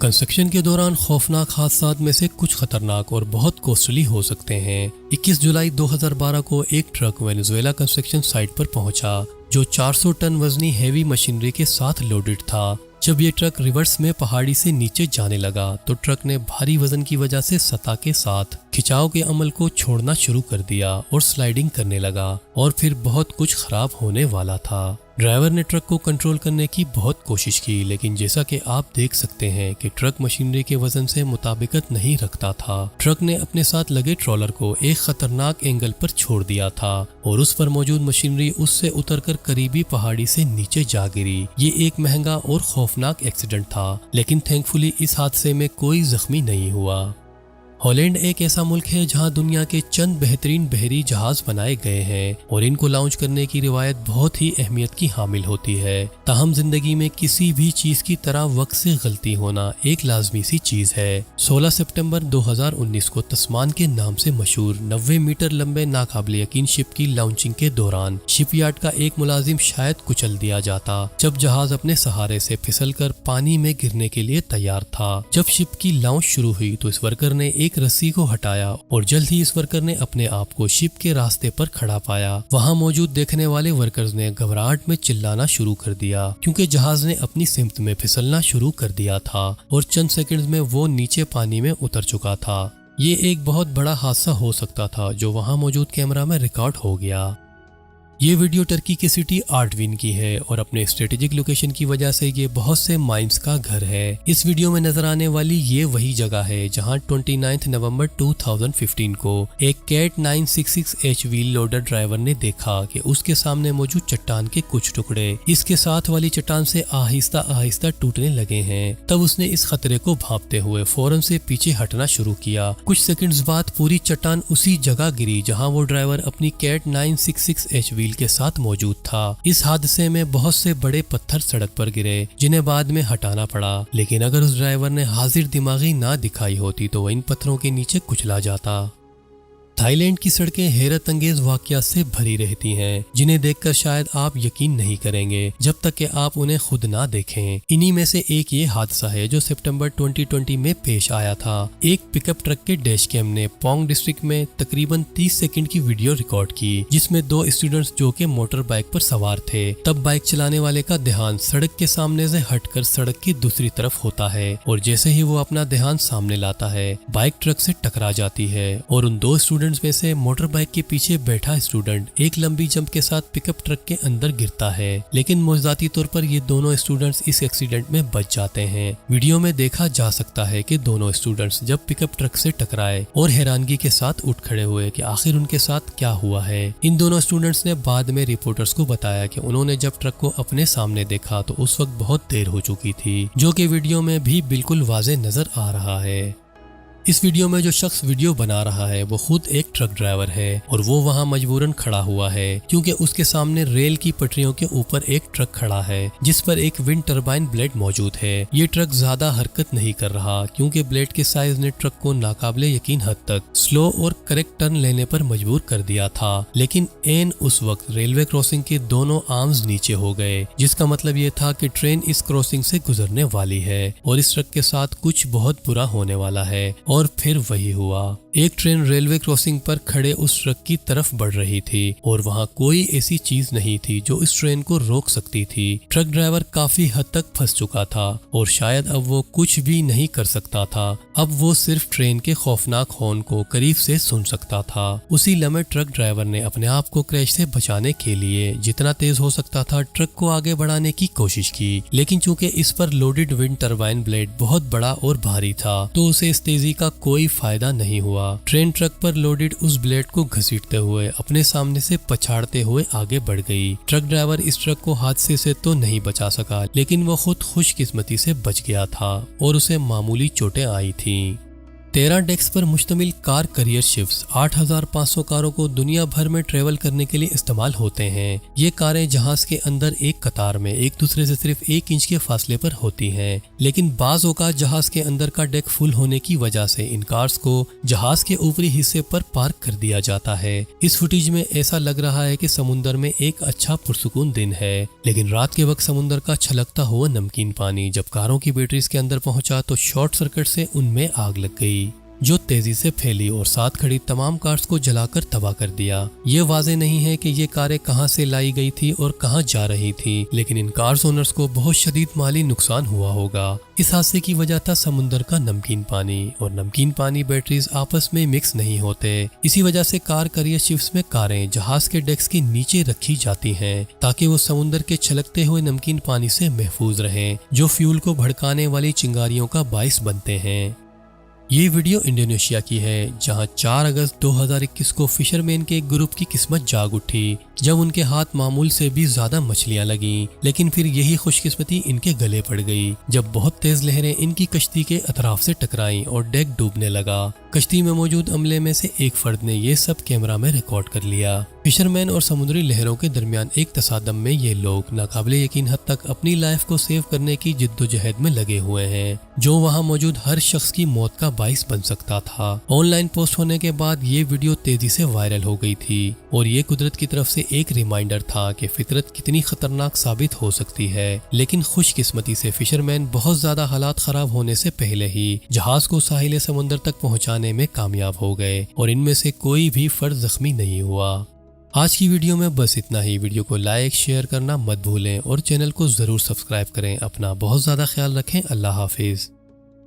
Construction के दौरान खौफनाक हादसात में से कुछ खतरनाक और बहुत कॉस्टली हो सकते हैं। 21 जुलाई 2012 को एक ट्रक वेनेजुएला कंस्ट्रक्शन साइट पर पहुंचा जो 400 टन वजनी हेवी मशीनरी के साथ लोडेड था। जब ये ट्रक रिवर्स में पहाड़ी से नीचे जाने लगा तो ट्रक ने भारी वजन की वजह से सतह के साथ खिंचाव के अमल को छोड़ना शुरू कर दिया और स्लाइडिंग करने लगा और फिर बहुत कुछ खराब होने वाला था। ड्राइवर ने ट्रक को कंट्रोल करने की बहुत कोशिश की, लेकिन जैसा कि आप देख सकते हैं कि ट्रक मशीनरी के वजन से मुताबिकत नहीं रखता था। ट्रक ने अपने साथ लगे ट्रॉलर को एक खतरनाक एंगल पर छोड़ दिया था और उस पर मौजूद मशीनरी उससे उतरकर करीबी पहाड़ी से नीचे जा गिरी। ये एक महंगा और खौफनाक एक्सीडेंट था, लेकिन थैंकफुली इस हादसे में कोई जख्मी नहीं हुआ। हॉलैंड एक ऐसा मुल्क है जहां दुनिया के चंद बेहतरीन बहरी जहाज बनाए गए हैं और इनको लॉन्च करने की रिवायत बहुत ही अहमियत की हामिल होती है। ताहम जिंदगी में किसी भी चीज की तरह वक्त से गलती होना एक लाजमी सी चीज है। 16 सितंबर 2019 को तस्मान के नाम से मशहूर 90 मीटर लंबे नाकाबिल यकीन शिप की लॉन्चिंग के दौरान शिपयार्ड का एक मुलाजिम शायद कुचल दिया जाता जब जहाज अपने सहारे से फिसलकर पानी में गिरने के लिए तैयार था। जब शिप की लॉन्च शुरू हुई तो इस वर्कर ने एक रस्सी को हटाया और जल्द ही इस वर्कर ने अपने आप को शिप के रास्ते पर खड़ा पाया। वहां मौजूद देखने वाले वर्कर्स ने घबराहट में चिल्लाना शुरू कर दिया क्योंकि जहाज ने अपनी सिमत में फिसलना शुरू कर दिया था और चंद सेकंड्स में वो नीचे पानी में उतर चुका था। ये एक बहुत बड़ा हादसा हो सकता था जो वहां मौजूद कैमरा में रिकॉर्ड हो गया। ये वीडियो टर्की की सिटी आर्टविन की है और अपने स्ट्रेटेजिक लोकेशन की वजह से ये बहुत से माइंस का घर है। इस वीडियो में नजर आने वाली ये वही जगह है जहां 29 नवंबर 2015 को एक cat 966H wheel loader driver ने देखा कि उसके सामने मौजूद चट्टान के कुछ टुकड़े इसके साथ वाली चट्टान से आहिस्ता आहिस्ता टूटने लगे हैं। तब उसने इस खतरे को भांपते हुए फौरन से पीछे हटना शुरू किया। कुछ सेकंड्स बाद पूरी चट्टान उसी जगह गिरी जहां वो ड्राइवर अपनी कैट 966H के साथ मौजूद था। इस हादसे में बहुत से बड़े पत्थर सड़क पर गिरे जिन्हें बाद में हटाना पड़ा, लेकिन अगर उस ड्राइवर ने हाजिर दिमागी ना दिखाई होती तो वह इन पत्थरों के नीचे कुचला जाता। थाईलैंड की सड़कें हैरत अंगेज वाकयात से भरी रहती हैं जिन्हें देखकर शायद आप यकीन नहीं करेंगे जब तक कि आप उन्हें खुद ना देखें। इन्हीं में से एक ये हादसा है जो सितंबर 2020 में पेश आया था। एक पिकअप ट्रक के डैश कैम ने पोंग डिस्ट्रिक्ट में तकरीबन 30 सेकंड की वीडियो रिकॉर्ड की जिसमें दो स्टूडेंट्स जो कि मोटर बाइक पर सवार थे। तब बाइक चलाने वाले का ध्यान सड़क के सामने से हटकर सड़क की दूसरी तरफ होता है और जैसे ही वो अपना ध्यान सामने लाता है बाइक ट्रक से टकरा जाती है और उन दो स्टूडेंट्स में से मोटर बाइक के पीछे बैठा स्टूडेंट एक लंबी जंप के साथ पिकअप ट्रक के अंदर गिरता है, लेकिन मौजूदाती तौर पर ये दोनों स्टूडेंट्स इस एक्सीडेंट में बच जाते हैं। वीडियो में देखा जा सकता है कि दोनों स्टूडेंट्स जब पिकअप ट्रक से टकराए और हैरानगी के साथ उठ खड़े हुए कि आखिर उनके साथ क्या हुआ है। इन दोनों स्टूडेंट्स ने बाद में रिपोर्टर्स को बताया कि उन्होंने जब ट्रक को अपने सामने देखा तो उस वक्त बहुत देर हो चुकी थी, जो कि वीडियो में भी बिल्कुल वाज़ेह नजर आ रहा है। इस वीडियो में जो शख्स वीडियो बना रहा है वो खुद एक ट्रक ड्राइवर है और वो वहाँ मजबूरन खड़ा हुआ है क्योंकि उसके सामने रेल की पटरियों के ऊपर एक ट्रक खड़ा है जिस पर एक विंड टरबाइन ब्लेड मौजूद है। ये ट्रक ज्यादा हरकत नहीं कर रहा क्योंकि ब्लेड के साइज ने ट्रक को नाकाबिले यकीन हद तक स्लो और करेक्ट टर्न लेने पर मजबूर कर दिया था, लेकिन एन उस वक्त रेलवे क्रॉसिंग के दोनों आर्म्स नीचे हो गए जिसका मतलब ये था कि ट्रेन इस क्रॉसिंग से गुजरने वाली है और इस ट्रक के साथ कुछ बहुत बुरा होने वाला है। और फिर वही हुआ। एक ट्रेन रेलवे क्रॉसिंग पर खड़े उस ट्रक की तरफ बढ़ रही थी और वहां कोई ऐसी चीज नहीं थी जो इस ट्रेन को रोक सकती थी। ट्रक ड्राइवर काफी हद तक फंस चुका था और शायद अब वो कुछ भी नहीं कर सकता था। अब वो सिर्फ ट्रेन के खौफनाक हॉर्न को करीब से सुन सकता था। उसी लम्हे ट्रक ड्राइवर ने अपने आप को क्रैश से बचाने के लिए जितना तेज हो सकता था ट्रक को आगे बढ़ाने की कोशिश की, लेकिन चूंकि इस पर लोडेड विंड टरबाइन ब्लेड बहुत बड़ा और भारी था तो उसे इस तेजी का कोई फायदा नहीं हुआ। ट्रेन ट्रक पर लोडेड उस ब्लेड को घसीटते हुए अपने सामने से पछाड़ते हुए आगे बढ़ गई। ट्रक ड्राइवर इस ट्रक को हादसे से तो नहीं बचा सका, लेकिन वो खुद खुशकिस्मती से बच गया था और उसे मामूली चोटें आई थीं। 13 डेक्स पर मुश्तमिल कार करियर शिप्स 8,500 कारों को दुनिया भर में ट्रेवल करने के लिए इस्तेमाल होते हैं। ये कारें जहाज के अंदर एक कतार में एक दूसरे से सिर्फ 1 इंच के फासले पर होती हैं, लेकिन बाज़ औक़ात जहाज के अंदर का डेक फुल होने की वजह से इन कार्स को जहाज के ऊपरी हिस्से पर पार्क कर दिया जाता है। इस फुटेज में ऐसा लग रहा है कि समुंदर में एक अच्छा पुरसुकून दिन है, लेकिन रात के वक्त समुंदर का छलकता हुआ नमकीन पानी जब कारों की बैटरीज के अंदर पहुंचा तो शॉर्ट सर्किट से उनमें आग लग गई, जो तेजी से फैली और साथ खड़ी तमाम कार्स को जलाकर तबाह कर दिया। ये वाज़ेह नहीं है कि ये कारें कहां से लाई गई थी और कहां जा रही थी, लेकिन इन कार्स ओनर्स को बहुत शदीद माली नुकसान हुआ होगा। इस हादसे की वजह था समुंदर का नमकीन पानी, और नमकीन पानी बैटरीज आपस में मिक्स नहीं होते। इसी वजह से कार करियर शिप्स में कारें जहाज के डेक्स के नीचे रखी जाती हैं ताकि वो समुंदर के छलकते हुए नमकीन पानी से महफूज रहें, जो फ्यूल को भड़काने वाली चिंगारियों का बाइस बनते हैं। ये वीडियो इंडोनेशिया की है, जहां 4 अगस्त 2021 को फिशरमैन के एक ग्रुप की किस्मत जाग उठी जब उनके हाथ मामूल से भी ज्यादा मछलियां लगीं, लेकिन फिर यही खुशकिस्मती इनके गले पड़ गई जब बहुत तेज लहरें इनकी कश्ती के अतराफ से टकराईं और डेक डूबने लगा। कश्ती में मौजूद अमले में से एक फर्द ने ये सब कैमरा में रिकॉर्ड कर लिया। फिशरमैन और समुद्री लहरों के दरमियान एक तसादम में ये लोग नाकाबिले यकीन हद तक अपनी लाइफ को सेव करने की जिद्दोजहद में लगे हुए हैं, जो वहां मौजूद हर शख्स की मौत का बाइस बन सकता था। ऑनलाइन पोस्ट होने के बाद ये वीडियो तेजी से वायरल हो गई थी और ये कुदरत की तरफ से एक रिमाइंडर था कि फितरत कितनी खतरनाक साबित हो सकती है। लेकिन खुशकिस्मती से फिशरमैन बहुत ज्यादा हालात खराब होने से पहले ही जहाज को साहिल समुंदर तक पहुंचाने में कामयाब हो गए और इनमें से कोई भी फर्द जख्मी नहीं हुआ। आज की वीडियो में बस इतना ही। वीडियो को लाइक शेयर करना मत भूलें और चैनल को जरूर सब्सक्राइब करें। अपना बहुत ज्यादा ख्याल रखें। अल्लाह हाफिज।